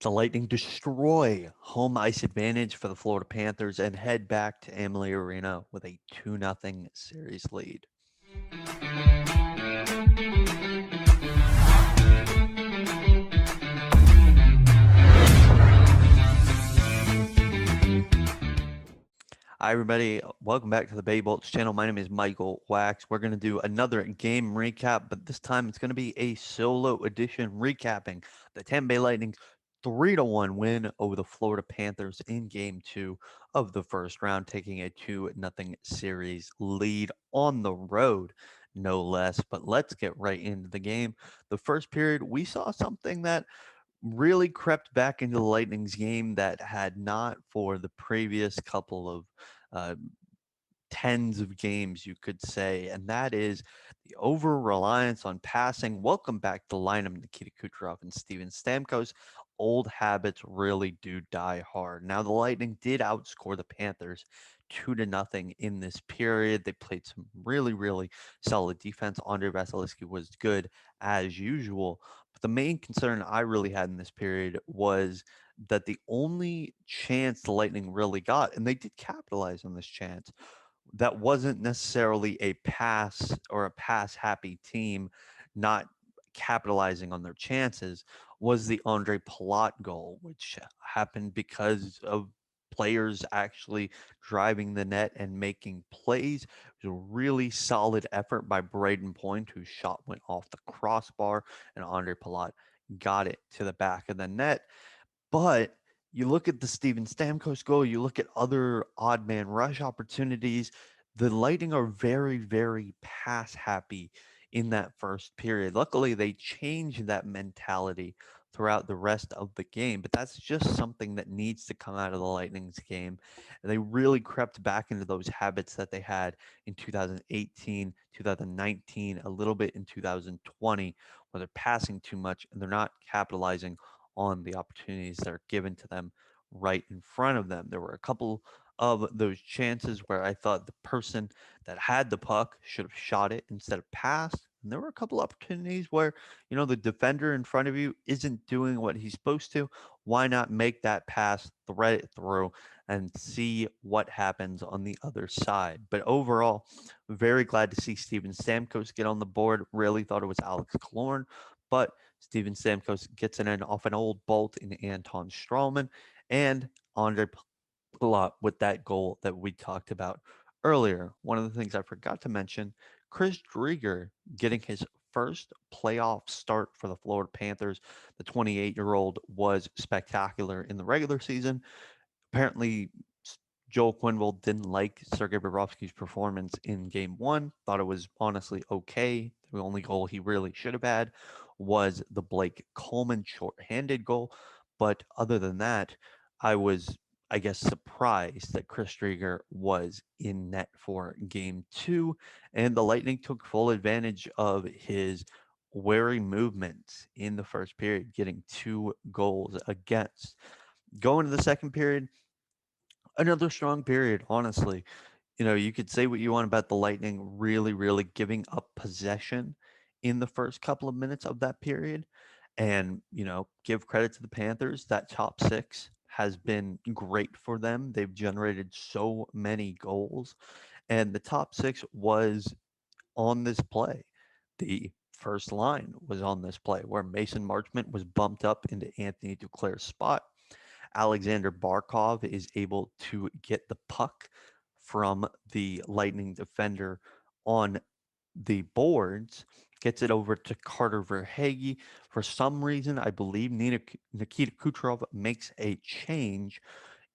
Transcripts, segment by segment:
The Lightning destroy home ice advantage for the Florida Panthers and head back to Amalie Arena with a 2-0 series lead. Hi, everybody. Welcome back to the Bay Bolts channel. My name is Michael Wax. We're going to do another game recap, but this time it's going to be a solo edition recapping the Tampa Bay Lightning's 3-1 win over the Florida Panthers in Game 2 of the first round, taking a 2-0 series lead on the road, no less. But let's get right into the game. The first period, we saw something that really crept back into the Lightning's game that had not for the previous couple of uh, tens of games, you could say, and that is the over reliance on passing. Welcome back to the lineup, Nikita Kucherov and Steven Stamkos. Old habits really do die hard. Now, the Lightning did outscore the Panthers 2-0 in this period. They played some really, really solid defense. Andre Vasilevsky was good as usual. But the main concern I really had in this period was that the only chance the Lightning really got, and they did capitalize on this chance, that wasn't necessarily a pass or a pass happy team not capitalizing on their chances, was the Andre Palat goal, which happened because of players actually driving the net and making plays. It was a really solid effort by Braden Point, whose shot went off the crossbar, and Andre Palat got it to the back of the net. But you look at the Steven Stamkos goal, you look at other odd man rush opportunities. The Lightning are very, very pass happy in that first period. Luckily, they changed that mentality throughout the rest of the game, but that's just something that needs to come out of the Lightning's game. And they really crept back into those habits that they had in 2018, 2019, a little bit in 2020, where they're passing too much and they're not capitalizing on the opportunities that are given to them right in front of them. There were a couple of those chances where I thought the person that had the puck should have shot it instead of passed. And there were a couple opportunities where, the defender in front of you isn't doing what he's supposed to. Why not make that pass, thread it through, and see what happens on the other side? But overall, very glad to see Steven Stamkos get on the board. Really thought it was Alex Killorn, but Steven Stamkos gets it in off an old bolt in Anton Strawman, and Andre Palat with that goal that we talked about earlier. One of the things I forgot to mention, Chris Driedger getting his first playoff start for the Florida Panthers. The 28-year-old was spectacular in the regular season. Apparently, Joel Quenneville didn't like Sergei Bobrovsky's performance in Game 1, thought it was honestly okay. The only goal he really should have had was the Blake Coleman shorthanded goal. But other than that, I was, I guess, surprised that Chris Driedger was in net for Game 2, and the Lightning took full advantage of his wary movements in the first period, getting 2 goals against. Going to the second period, another strong period, honestly. You could say what you want about the Lightning really, really giving up possession in the first couple of minutes of that period. And, give credit to the Panthers. That top six has been great for them. They've generated so many goals. And the top six was on this play. The first line was on this play where Mason Marchment was bumped up into Anthony Duclair's spot. Alexander Barkov is able to get the puck from the Lightning defender on the boards, gets it over to Carter Verhaeghe. For some reason, I believe Nikita Kucherov makes a change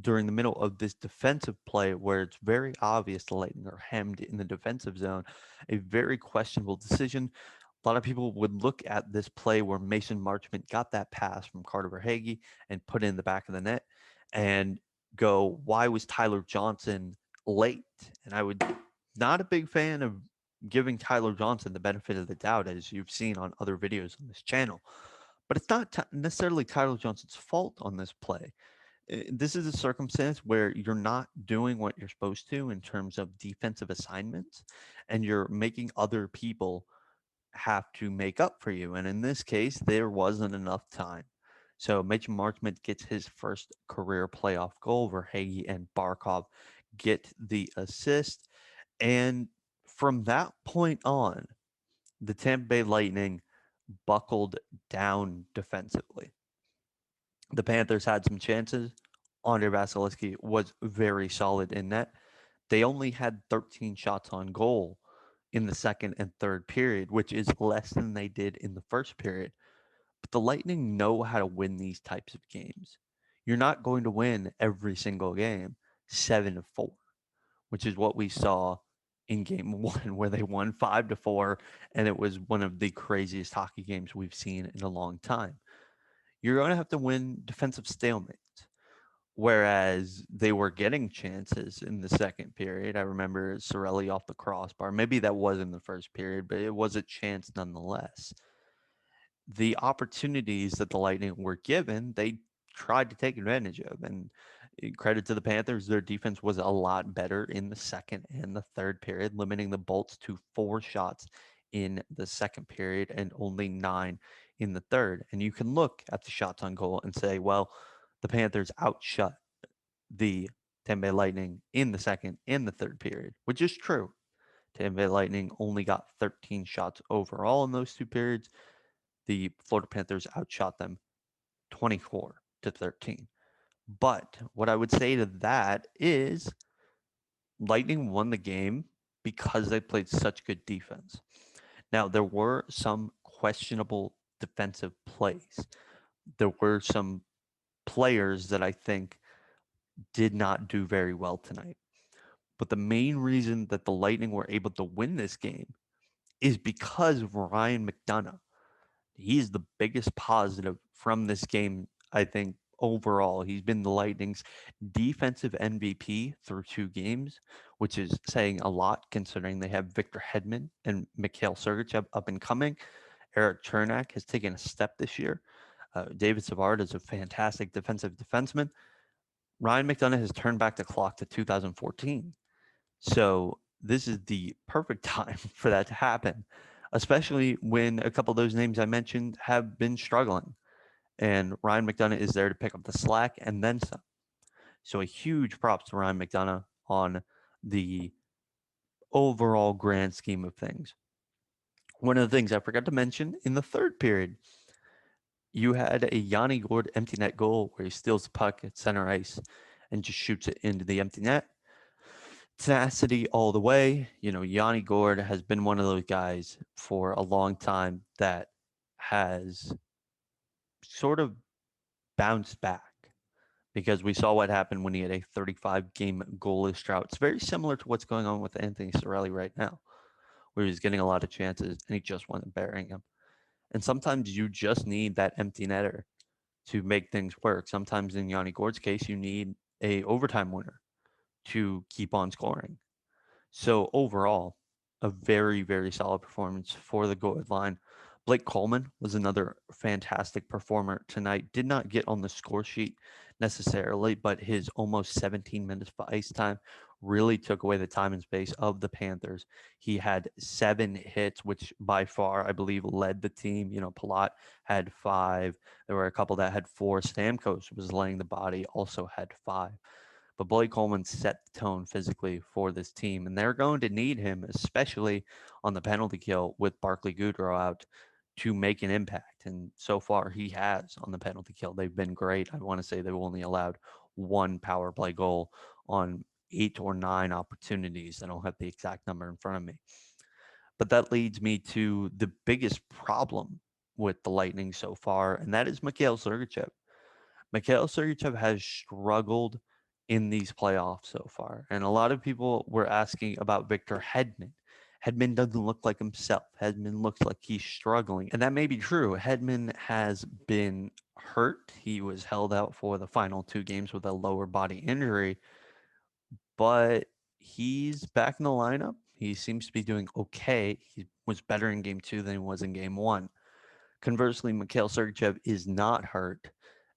during the middle of this defensive play where it's very obvious the Lightning are hemmed in the defensive zone. A very questionable decision. A lot of people would look at this play where Mason Marchment got that pass from Carter Verhaeghe and put it in the back of the net and go, why was Tyler Johnson late? And I would not a big fan of giving Tyler Johnson the benefit of the doubt, as you've seen on other videos on this channel. But it's not necessarily Tyler Johnson's fault on this play. This is a circumstance where you're not doing what you're supposed to in terms of defensive assignments, and you're making other people have to make up for you. And in this case, there wasn't enough time. So Mitch Marchment gets his first career playoff goal. Verhage and Barkov get the assist. And from that point on, the Tampa Bay Lightning buckled down defensively. The Panthers had some chances. Andre Vasilevsky was very solid in net. They only had 13 shots on goal in the second and third period, which is less than they did in the first period. But the Lightning know how to win these types of games. You're not going to win every single game 7-4, which is what we saw in game 1 where they won 5-4, and it was one of the craziest hockey games we've seen in a long time. You're going to have to win defensive stalemates. Whereas they were getting chances in the second period. I remember Sorelli off the crossbar. Maybe that was in the first period, but it was a chance nonetheless. The opportunities that the Lightning were given, they tried to take advantage of. And credit to the Panthers, their defense was a lot better in the second and the third period, limiting the Bolts to 4 shots in the second period and only 9 in the third. And you can look at the shots on goal and say, well, the Panthers outshot the Tampa Bay Lightning in the second and the third period, which is true. Tampa Bay Lightning only got 13 shots overall in those two periods. The Florida Panthers outshot them 24-13. But what I would say to that is Lightning won the game because they played such good defense. Now, there were some questionable defensive plays. There were some players that I think did not do very well tonight. But the main reason that the Lightning were able to win this game is because of Ryan McDonagh. He's the biggest positive from this game, I think, overall. He's been the Lightning's defensive MVP through 2 games, which is saying a lot considering they have Victor Hedman and Mikhail Sergachev up and coming. Eric Chernak has taken a step this year. David Savard is a fantastic defensive defenseman. Ryan McDonagh has turned back the clock to 2014. So this is the perfect time for that to happen, especially when a couple of those names I mentioned have been struggling. And Ryan McDonagh is there to pick up the slack and then some. So a huge props to Ryan McDonagh on the overall grand scheme of things. One of the things I forgot to mention in the third period, you had a Yanni Gourde empty net goal where he steals the puck at center ice and just shoots it into the empty net. Tenacity all the way. You know, Yanni Gourde has been one of those guys for a long time that has sort of bounced back because we saw what happened when he had a 35-game goalless drought. It's very similar to what's going on with Anthony Cirelli right now, where he's getting a lot of chances and he just wasn't burying them. And sometimes you just need that empty netter to make things work. Sometimes in Yanni Gourde's case, you need a overtime winner to keep on scoring. So overall, a very, very solid performance for the goal line. Blake Coleman was another fantastic performer tonight. Did not get on the score sheet necessarily, but his almost 17 minutes of ice time really took away the time and space of the Panthers. He had 7 hits, which by far, I believe, led the team. You know, Palat had 5. There were a couple that had 4. Stamkos was laying the body, also had 5. But Blake Coleman set the tone physically for this team, and they're going to need him, especially on the penalty kill with Barclay Goodrow out, to make an impact. And so far, he has on the penalty kill. They've been great. I want to say they've only allowed 1 power play goal on 8 or 9 opportunities. I don't have the exact number in front of me. But that leads me to the biggest problem with the Lightning so far, and that is Mikhail Sergachev. Mikhail Sergachev has struggled in these playoffs so far. And a lot of people were asking about Victor Hedman. Hedman doesn't look like himself. Hedman looks like he's struggling. And that may be true. Hedman has been hurt. He was held out for the final 2 games with a lower body injury, but he's back in the lineup. He seems to be doing okay. He was better in game 2 than he was in game 1. Conversely, Mikhail Sergachev is not hurt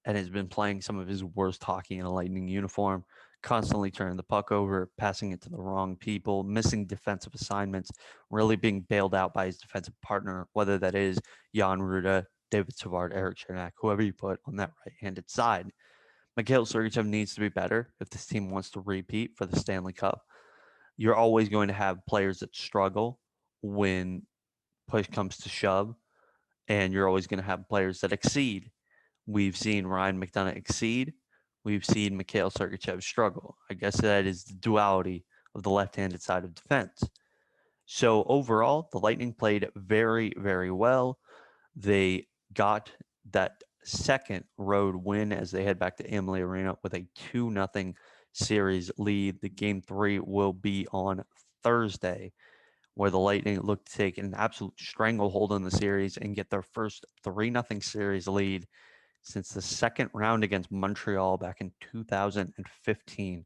and has been playing some of his worst hockey in a Lightning uniform, constantly turning the puck over, passing it to the wrong people, missing defensive assignments, really being bailed out by his defensive partner, whether that is Jan Ruda, David Savard, Eric Chernak, whoever you put on that right-handed side. Mikhail Sergachev needs to be better if this team wants to repeat for the Stanley Cup. You're always going to have players that struggle when push comes to shove, and you're always going to have players that exceed. We've seen Ryan McDonagh exceed. We've seen Mikhail Sergachev struggle. I guess that is the duality of the left-handed side of defense. So overall, the Lightning played very, very well. They got that second road win as they head back to Amalie Arena with a 2-0 series lead. The game 3 will be on Thursday, where the Lightning look to take an absolute stranglehold on the series and get their first 3-0 series lead since the second round against Montreal back in 2015.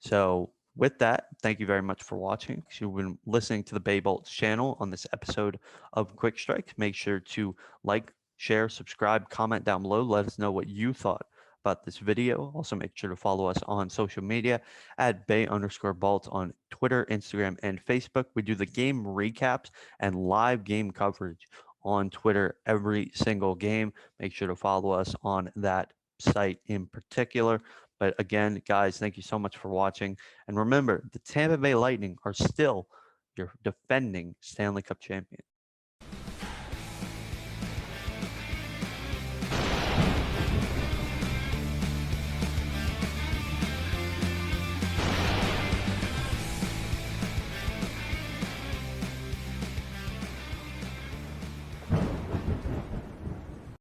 So with that, thank you very much for watching. If you've been listening to the Bay Bolts channel on this episode of Quick Strike, make sure to like, share, subscribe, comment down below. Let us know what you thought about this video. Also, make sure to follow us on social media at Bay_Bolts on Twitter, Instagram, and Facebook. We do the game recaps and live game coverage on Twitter every single game. Make sure to follow us on that site in particular. But again, guys, thank you so much for watching. And remember, the Tampa Bay Lightning are still your defending Stanley Cup champions.